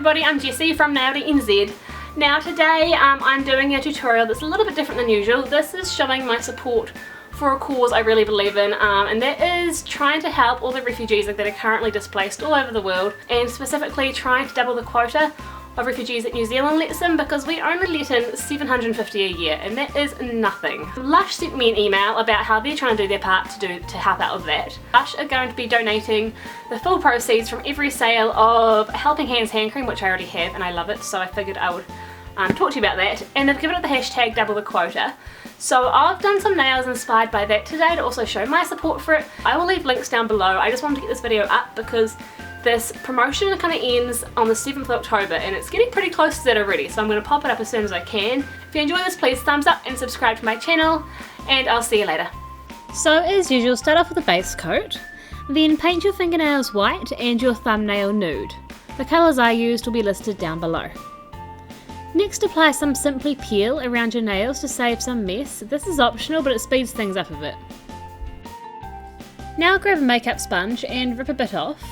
everybody, I'm Jessie from Nailed It NZ. Now today I'm doing a tutorial that's a little bit different than usual. This is showing my support for a cause I really believe in, and that is trying to help all the refugees that are currently displaced all over the world, and specifically trying to double the quota of refugees that New Zealand lets in, because we only let in 750 a year and that is nothing. Lush sent me an email about how they're trying to do their part to help out with that. Lush are going to be donating the full proceeds from every sale of Helping Hands hand cream, which I already have and I love it, so I figured I would talk to you about that, and they've given it the hashtag double the quota. So I've done some nails inspired by that today to also show my support for it. I will leave links down below. I just wanted to get this video up because this promotion kind of ends on the 7th of October and it's getting pretty close to that already, so I'm going to pop it up as soon as I can. If you enjoy this, please thumbs up and subscribe to my channel, and I'll see you later. So as usual, start off with a base coat, then paint your fingernails white and your thumbnail nude. The colours I used will be listed down below. Next, apply some Simply Peel around your nails to save some mess. This is optional, but it speeds things up a bit. Now grab a makeup sponge and rip a bit off.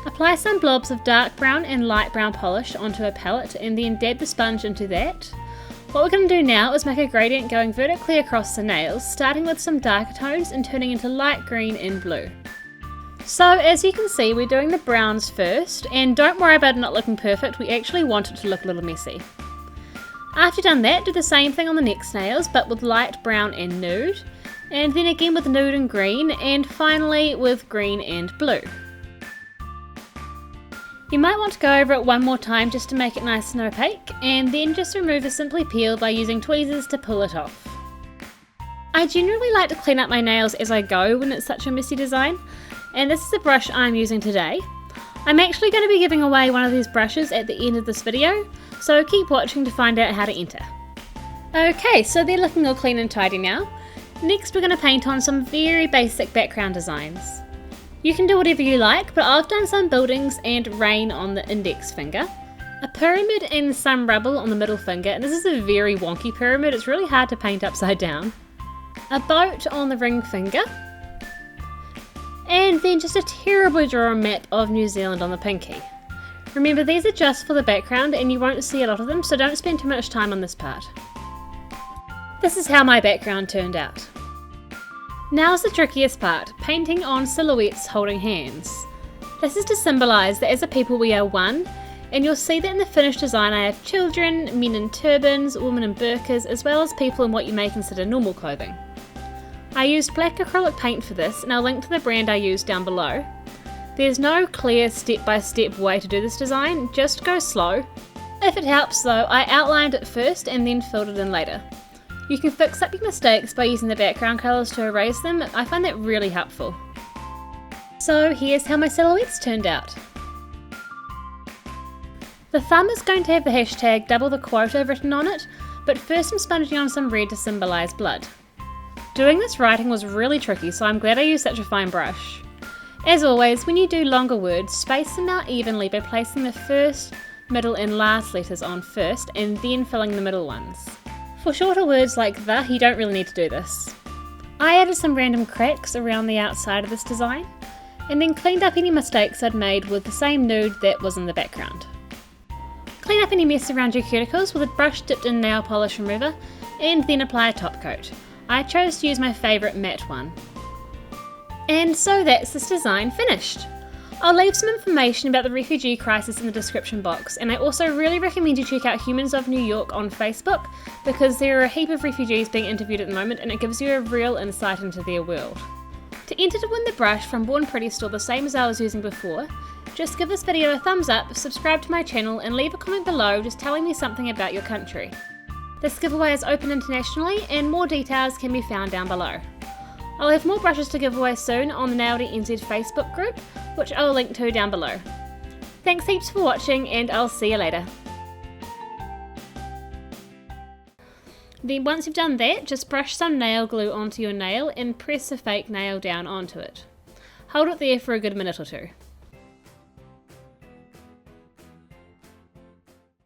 Apply some blobs of dark brown and light brown polish onto a palette and then dab the sponge into that. What we're going to do now is make a gradient going vertically across the nails, starting with some darker tones and turning into light green and blue. So as you can see, we're doing the browns first, and don't worry about it not looking perfect, we actually want it to look a little messy. After you've done that, do the same thing on the next nails, but with light brown and nude, and then again with nude and green, and finally with green and blue. You might want to go over it one more time just to make it nice and opaque, and then just remove the Simply Peel by using tweezers to pull it off. I generally like to clean up my nails as I go when it's such a messy design, and this is the brush I'm using today. I'm actually going to be giving away one of these brushes at the end of this video, so keep watching to find out how to enter. Okay, so they're looking all clean and tidy now. Next we're going to paint on some very basic background designs. You can do whatever you like, but I've done some buildings and rain on the index finger, a pyramid and some rubble on the middle finger, and this is a very wonky pyramid, it's really hard to paint upside down, a boat on the ring finger, and then just a terribly drawn map of New Zealand on the pinky. Remember, these are just for the background and you won't see a lot of them, so don't spend too much time on this part. This is how my background turned out. Now's the trickiest part, painting on silhouettes holding hands. This is to symbolise that as a people we are one, and you'll see that in the finished design I have children, men in turbans, women in burqas, as well as people in what you may consider normal clothing. I used black acrylic paint for this, and I'll link to the brand I used down below. There's no clear step-by-step way to do this design, just go slow. If it helps though, I outlined it first and then filled it in later. You can fix up your mistakes by using the background colours to erase them. I find that really helpful. So here's how my silhouettes turned out. The thumb is going to have the hashtag double the quota written on it, but first I'm sponging on some red to symbolise blood. Doing this writing was really tricky, so I'm glad I used such a fine brush. As always, when you do longer words, space them out evenly by placing the first, middle and last letters on first and then filling the middle ones. For shorter words like the, you don't really need to do this. I added some random cracks around the outside of this design, and then cleaned up any mistakes I'd made with the same nude that was in the background. Clean up any mess around your cuticles with a brush dipped in nail polish remover, and then apply a top coat. I chose to use my favourite matte one. And so that's this design finished. I'll leave some information about the refugee crisis in the description box, and I also really recommend you check out Humans of New York on Facebook, because there are a heap of refugees being interviewed at the moment and it gives you a real insight into their world. To enter to win the brush from Born Pretty Store, the same as I was using before, just give this video a thumbs up, subscribe to my channel and leave a comment below just telling me something about your country. This giveaway is open internationally and more details can be found down below. I'll have more brushes to give away soon on the Nailed It NZ Facebook group, which I'll link to down below. Thanks heaps for watching and I'll see you later. Then once you've done that, just brush some nail glue onto your nail and press a fake nail down onto it. Hold it there for a good minute or two.